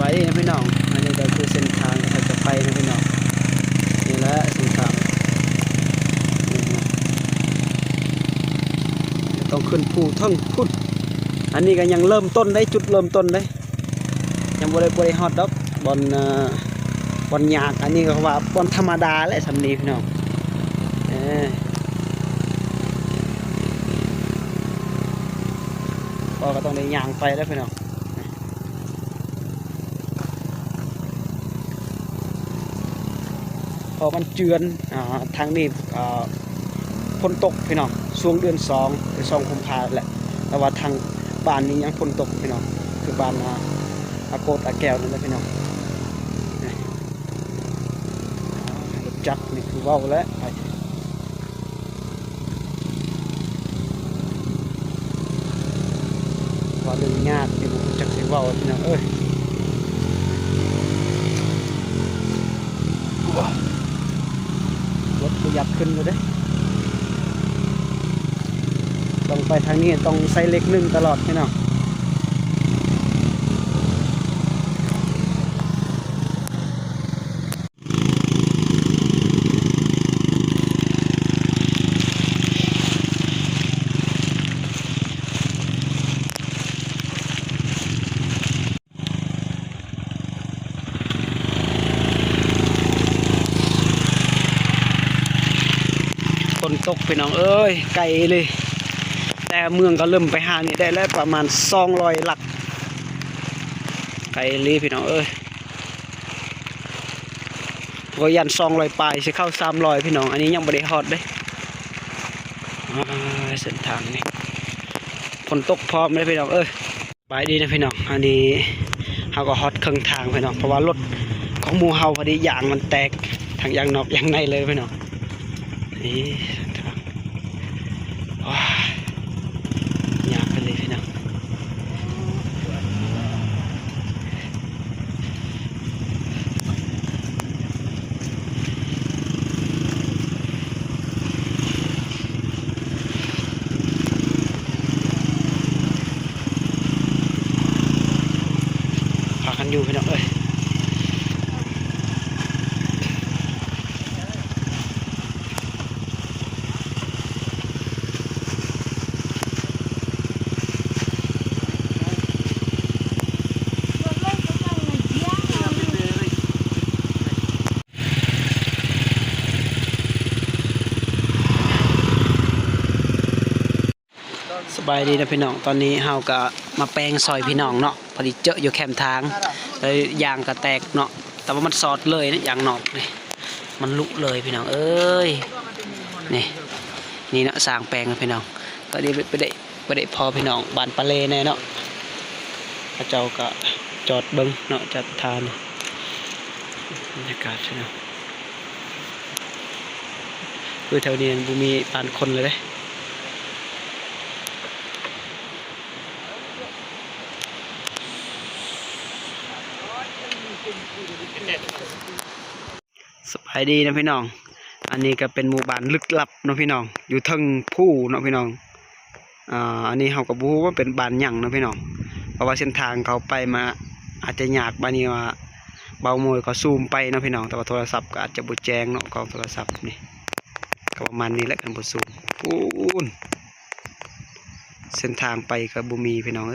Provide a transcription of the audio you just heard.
ว้นะพี่น้องอันนี้ก็คือเส้นทางที่จะไปนะพี่น้องนี่แหละเส้นทางต้องขึ้นภูทั้งพุ่นอันนี้ก็ยังเริ่มต้นได้จุดเริ่มต้นได้ยังบริฮอตดอกบอลยากอันนี้ก็ว่าบอลธรรมดาแหละสำนีพี่น้องก็ต้องได้ย่างไปแล้วพี่น้องพอมันเจือนทางนี้ฝนตกพี่น้องช่วงเดือน2กุมภาพันธ์แหละแต่ว่าทางบ้านนี้ยังฝนตกพี่น้องคือบ้านอาโกดอาแก้วนั่นแหละพี่น้องรถจักรนี่คือว่าวแล้วว่าเรื่องยากที่ผมจักสิว่าวพี่น้องรถขยับขึ้นเลยเด้ต้องไปทางนี้ต้องใส่เล็ก1ตลอดพี่น้องฝนตกพี่น้องไกลเลยแต่เมืองก็เริ่มไปหานี่ได้แล้วประมาณ200 หลักไกลเลยพี่น้องก็ยัน200ปลายจะเข้า300พี่น้องอันนี้ยังไม่ได้ฮอดเลยเส้นทางนี่ฝนตกพร้อมเลยพี่น้องไปดีนะพี่น้องอันนี้เขาก็ฮอดครึ่งทางพี่น้องเพราะว่ารถของหมู่เฮาพอดียางมันแตกทั้งยางนอกยางในเลยพี่น้องนี่ยากไปเลยพี่น้องพากันอยู่พี่น้องสบายดีนะพี่น้องตอนนี้เฮาก็มาแปลงซอยพี่น้องเนาะพอดีเจออยู่แคมทางเลยยางก็แตกเนาะแต่ว่ามันสอดเลยนะยางนอกนี่มันลุกเลยพี่น้องนี่เนาะสร้างแปลงนะพี่น้องตอนนี้ไปได้พอพี่น้องบานปลาเลแน่เนาะพระเจ้าก็จอดเบิ้งเนาะจัดทานบรรยากาศพี่น้องคือแถวนี้บุมีปานคนเลยสบายดีนะพี่น้องอันนี้ก็เป็นหมู่บ้านลึกลับเนาะพี่น้องอยู่ทึงผู้เนาะพี่น้องอันนี้เขาก็บ่ฮู้ว่าเป็นบ้านหยังเนาะพี่น้องเพราะว่าเส้นทางเขาไปมาอาจจะยากบางทีว่าเบาโมยก็ซูมไปเนาะพี่น้องแต่ว่าโทรศัพท์ก็อาจจะบ่แจ้งเนาะกล้องโทรศัพท์นี่ก็ประมาณนี้แหละกันบ่ซูมปูนเส้นทางไปก็บ่มีพี่น้อง